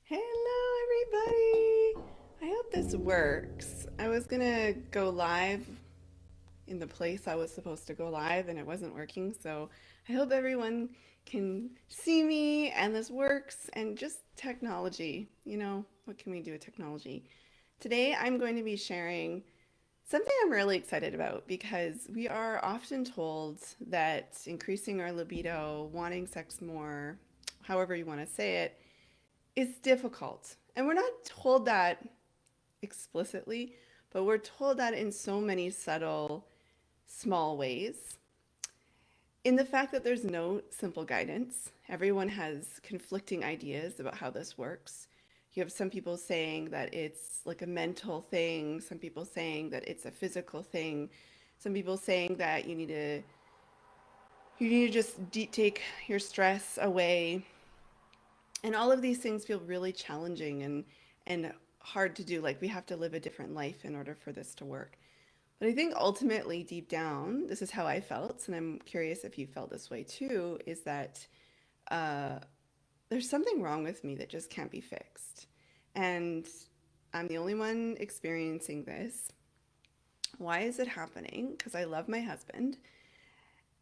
Hello, everybody. I hope this works. I was gonna go live in the place I was supposed to go live and it wasn't working, so I hope everyone can see me and this works and just technology. What can we do with technology? Today, I'm going to be sharing something I'm really excited about because we are often told that increasing our libido, wanting sex more, however you want to say it, is difficult. And we're not told that explicitly, but we're told that in so many subtle, small ways. In the fact that there's no simple guidance, everyone has conflicting ideas about how this works. You have some people saying that it's like a mental thing, some people saying that it's a physical thing, some people saying that you need to just take your stress away. And all of these things feel really challenging and hard to do. Like we have to live a different life in order for this to work. But I think ultimately, deep down, this is how I felt, and I'm curious if you felt this way too, is that uh, there's something wrong with me that just can't be fixed. And I'm the only one experiencing this. Why is it happening? Because I love my husband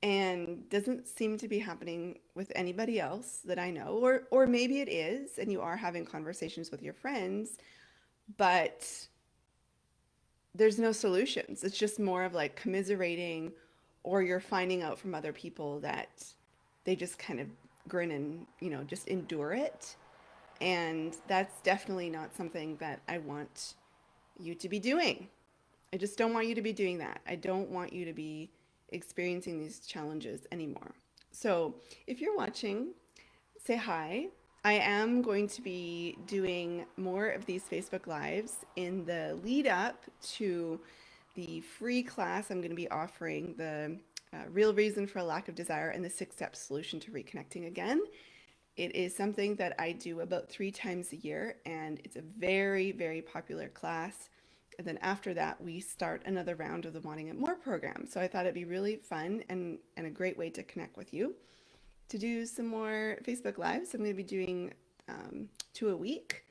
and doesn't seem to be happening with anybody else that I know. Or maybe it is, and you are having conversations with your friends, but there's no solutions. It's just more of like commiserating, or you're finding out from other people that they just kind of grin and, just endure it. And that's definitely not something that I want you to be doing. I just don't want you to be doing that. I don't want you to be experiencing these challenges anymore. So if you're watching, say hi. I am going to be doing more of these Facebook Lives in the lead up to the free class I'm going to be offering, the real reason for a lack of desire and the 6-step solution to reconnecting again. It is something that I do about 3 times a year, and it's a very, very popular class. And then after that, we start another round of the Wanting It More program. So I thought it'd be really fun and a great way to connect with you to do some more Facebook Lives. I'm going to be doing 2 a week.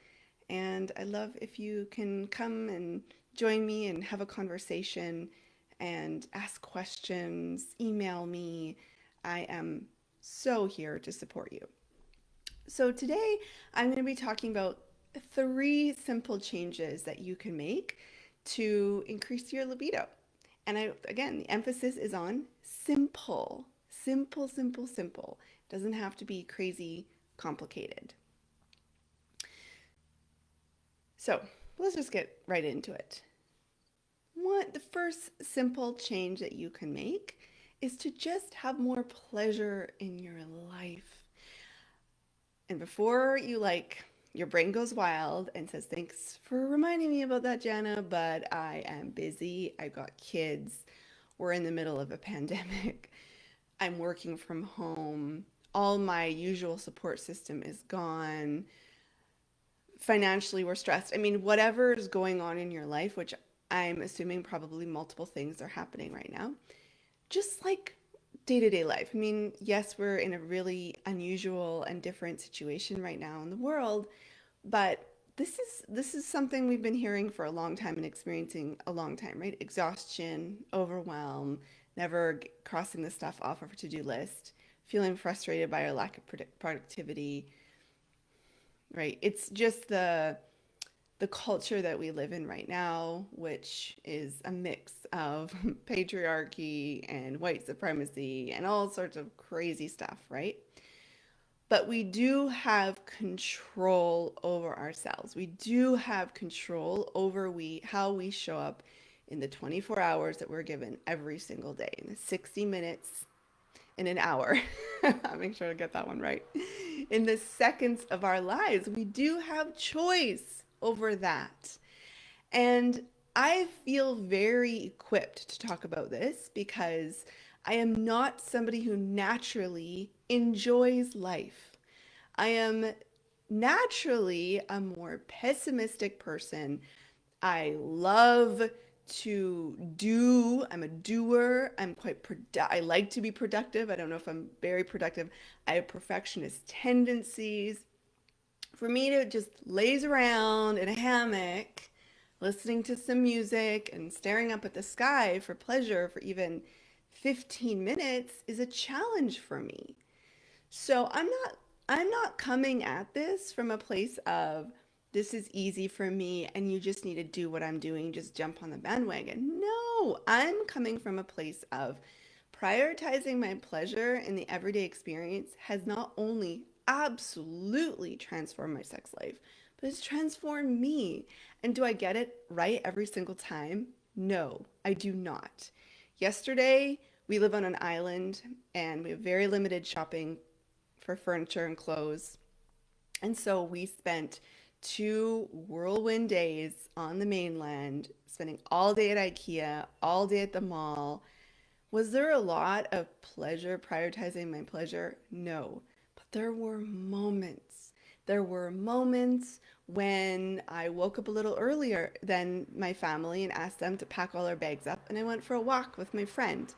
And I love if you can come and join me and have a conversation and ask questions, email me. I am so here to support you. So today I'm going to be talking about 3 simple changes that you can make to increase your libido. And again, the emphasis is on simple, simple, simple, simple. It doesn't have to be crazy complicated. So let's just get right into it. The first simple change that you can make is to just have more pleasure in your life. And before your brain goes wild and says, thanks for reminding me about that, Janna, but I am busy. I've got kids. We're in the middle of a pandemic. I'm working from home. All my usual support system is gone. Financially, we're stressed. I mean, whatever is going on in your life, which I'm assuming probably multiple things are happening right now, just like day to day life. I mean, yes, we're in a really unusual and different situation right now in the world, but this is something we've been hearing for a long time and experiencing a long time, right? Exhaustion, overwhelm, never crossing the stuff off of a to-do list, feeling frustrated by our lack of productivity, right? It's just the culture that we live in right now, which is a mix of patriarchy and white supremacy and all sorts of crazy stuff, right? But we do have control over ourselves. We do have control over how we show up in the 24 hours that we're given every single day, in the 60 minutes in an hour. I'll make sure to get that one right. In the seconds of our lives, we do have choice over that. And I feel very equipped to talk about this because I am not somebody who naturally enjoys life. I am naturally a more pessimistic person. I love to do. I'm a doer. I like to be productive. I don't know if I'm very productive. I have perfectionist tendencies. for me to just laze around in a hammock, listening to some music and staring up at the sky for pleasure for even 15 minutes is a challenge for me. So I'm not coming at this from a place of this is easy for me and you just need to do what I'm doing, just jump on the bandwagon. No, I'm coming from a place of prioritizing my pleasure in the everyday experience has not only absolutely transformed my sex life, but it's transformed me. And do I get it right every single time? No, I do not. Yesterday, we live on an island and we have very limited shopping for furniture and clothes. And so we spent 2 whirlwind days on the mainland, spending all day at IKEA, all day at the mall. Was there a lot of pleasure, prioritizing my pleasure? No. But there were moments. There were moments when I woke up a little earlier than my family and asked them to pack all our bags up, and I went for a walk with my friend.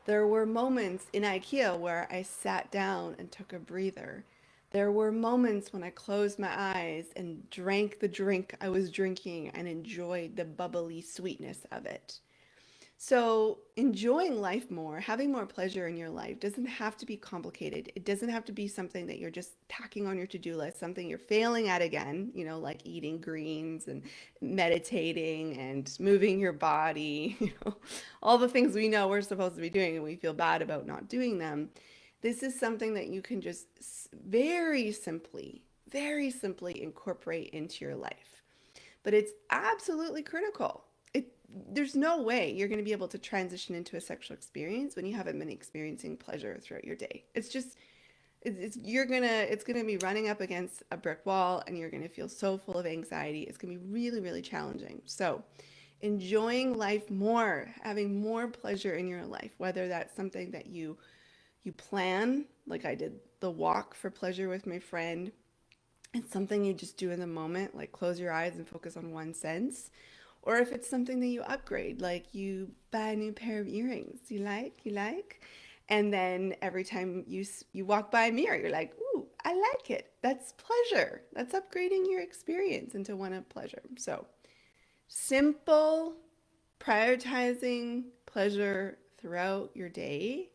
There were moments in IKEA where I sat down and took a breather. There were moments when I closed my eyes and drank the drink I was drinking and enjoyed the bubbly sweetness of it. So, enjoying life more, having more pleasure in your life doesn't have to be complicated. It doesn't have to be something that you're just tacking on your to-do list, something you're failing at again, like eating greens and meditating and moving your body, all the things we know we're supposed to be doing and we feel bad about not doing them. This is something that you can just very simply incorporate into your life. But it's absolutely critical. There's no way you're going to be able to transition into a sexual experience when you haven't been experiencing pleasure throughout your day. It's just it's gonna be running up against a brick wall and you're gonna feel so full of anxiety. It's gonna be really, really challenging. So enjoying life more, having more pleasure in your life, whether that's something that you plan, like I did the walk for pleasure with my friend, and something you just do in the moment, like close your eyes and focus on one sense. Or if it's something that you upgrade, like you buy a new pair of earrings you like, and then every time you walk by a mirror, you're like, "Ooh, I like it." That's pleasure. That's upgrading your experience into one of pleasure. So, simple prioritizing pleasure throughout your day.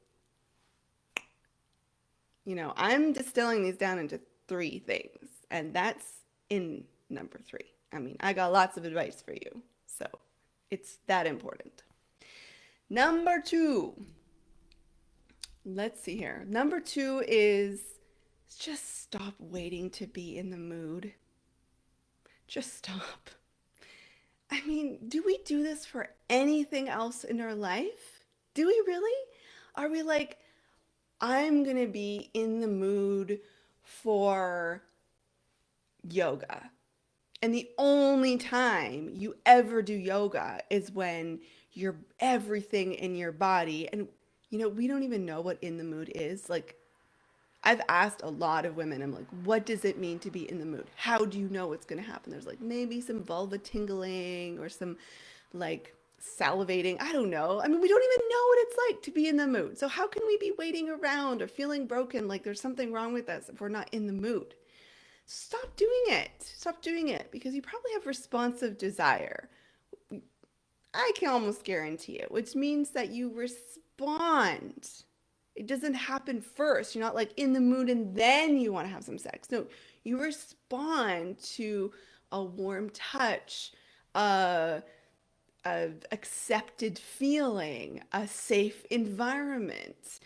I'm distilling these down into 3 things, and that's in number 3. I mean, I got lots of advice for you. So it's that important. Number 2, let's see here. Number 2 is just stop waiting to be in the mood. Just stop. I mean, do we do this for anything else in our life? Do we really? Are we like, I'm going to be in the mood for yoga? And the only time you ever do yoga is when you're everything in your body. And, we don't even know what in the mood is. Like, I've asked a lot of women, I'm like, what does it mean to be in the mood? How do you know what's going to happen? There's like maybe some vulva tingling or some like salivating. I don't know. I mean, we don't even know what it's like to be in the mood. So, how can we be waiting around or feeling broken like there's something wrong with us if we're not in the mood? Stop doing it. Stop doing it because you probably have responsive desire. I can almost guarantee it, which means that you respond. It doesn't happen first. You're not like in the mood and then you want to have some sex. No, you respond to a warm touch, a, a accepted feeling, a safe environment,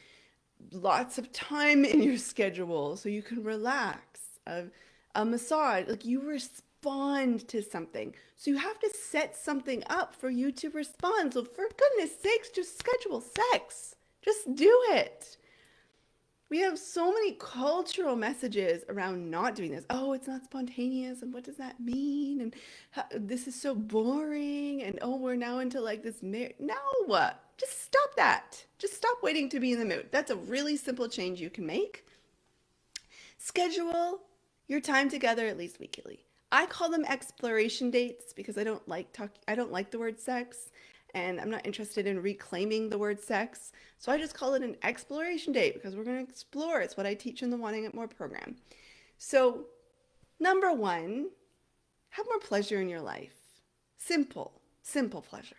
lots of time in your schedule so you can relax, a massage. Like you respond to something. So you have to set something up for you to respond. So for goodness sakes, just schedule sex. Just do it. We have so many cultural messages around not doing this. Oh, it's not spontaneous. And what does that mean? And how, this is so boring. And oh, we're now into like this. No, just stop that. Just stop waiting to be in the mood. That's a really simple change you can make. Schedule your time together at least weekly. I call them exploration dates because I don't like the word sex and I'm not interested in reclaiming the word sex. So I just call it an exploration date because we're going to explore. It's what I teach in the Wanting It More program. So Number one, have more pleasure in your life. Simple, simple pleasure.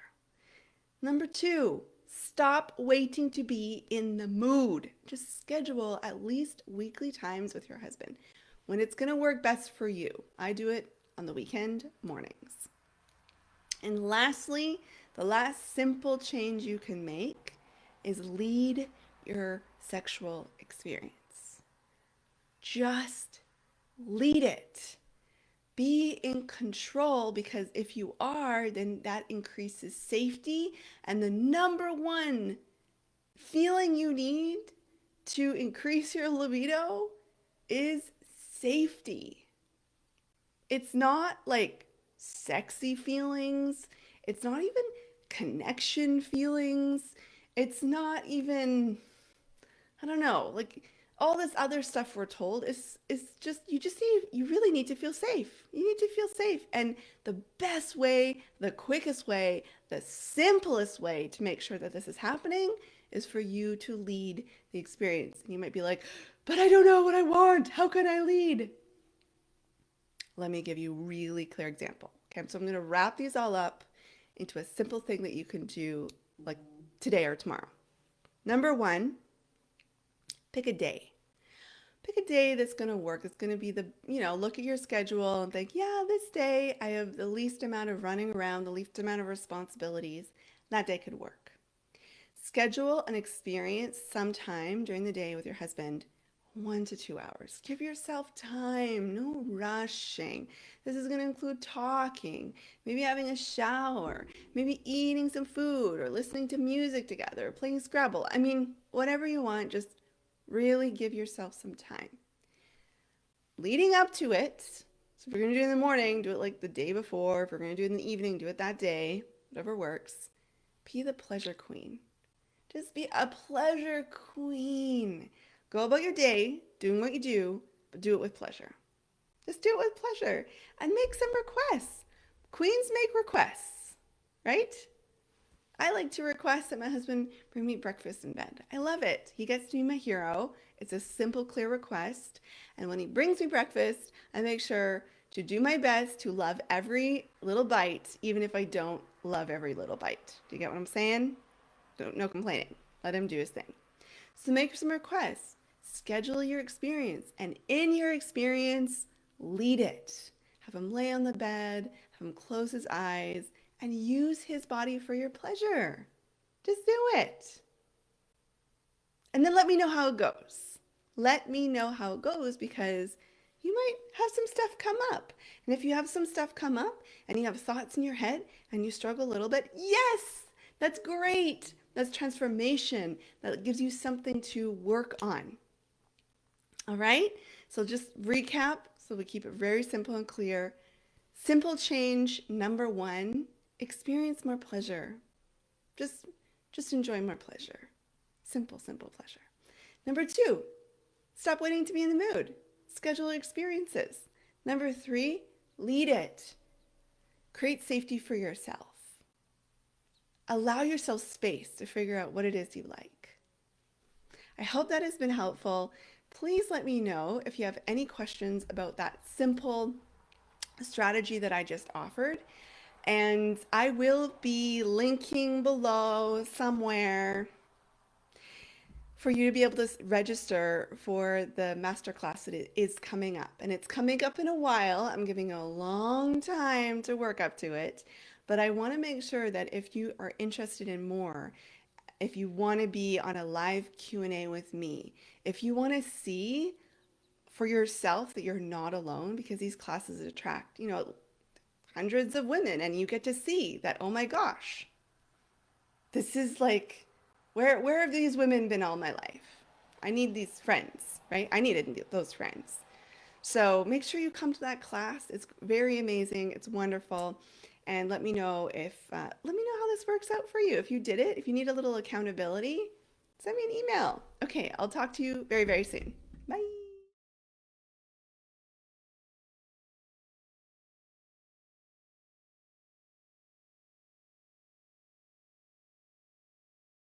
Number two, stop waiting to be in the mood. Just schedule at least weekly times with your husband when it's going to work best for you. I do it on the weekend mornings. And lastly, the last simple change you can make is lead your sexual experience. Just lead it. Be in control, because if you are, then that increases safety. And the number one feeling you need to increase your libido is safety. It's not like sexy feelings. It's not even connection feelings. It's not even, I don't know, like all this other stuff we're told is just you really need to feel safe. You need to feel safe. And the best way, the quickest way, the simplest way to make sure that this is happening is for you to lead the experience. And you might be like, but I don't know what I want. How can I lead? Let me give you a really clear example. Okay, so I'm going to wrap these all up into a simple thing that you can do like today or tomorrow. Number one, pick a day. Pick a day that's going to work. It's going to be look at your schedule and think, yeah, this day I have the least amount of running around, the least amount of responsibilities. That day could work. Schedule an experience sometime during the day with your husband, 1 to 2 hours. Give yourself time, no rushing. This is going to include talking, maybe having a shower, maybe eating some food or listening to music together, or playing Scrabble. I mean, whatever you want, just really give yourself some time. Leading up to it, so if you're going to do it in the morning, do it like the day before. If you're going to do it in the evening, do it that day, whatever works. Be the pleasure queen. Just be a pleasure queen. Go about your day doing what you do, but do it with pleasure. Just do it with pleasure and make some requests. Queens make requests, right? I like to request that my husband bring me breakfast in bed. I love it. He gets to be my hero. It's a simple, clear request. And when he brings me breakfast, I make sure to do my best to love every little bite, even if I don't love every little bite. Do you get what I'm saying? No complaining. Let him do his thing. So make some requests. Schedule your experience. And in your experience, lead it. Have him lay on the bed. Have him close his eyes. And use his body for your pleasure. Just do it. And then let me know how it goes. Let me know how it goes, because you might have some stuff come up. And if you have some stuff come up and you have thoughts in your head and you struggle a little bit, yes, that's great. That's transformation. That gives you something to work on. All right? So just recap so we keep it very simple and clear. Simple change number one. Experience more pleasure. Just enjoy more pleasure. Simple pleasure. Number two, stop waiting to be in the mood. Schedule experiences. Number three, lead it. Create safety for yourself. Allow yourself space to figure out what it is you like. I hope that has been helpful. Please let me know if you have any questions about that simple strategy that I just offered. And I will be linking below somewhere for you to be able to register for the masterclass that is coming up. And it's coming up in a while. I'm giving you a long time to work up to it. But I want to make sure that if you are interested in more, if you want to be on a live Q&A with me, if you want to see for yourself that you're not alone, because these classes attract, hundreds of women, and you get to see that, oh my gosh, this is like, where have these women been all my life? I need these friends, right? I needed those friends. So make sure you come to that class. It's very amazing. It's wonderful. And let me know how this works out for you. If you did it, if you need a little accountability, send me an email. Okay, I'll talk to you very, very soon.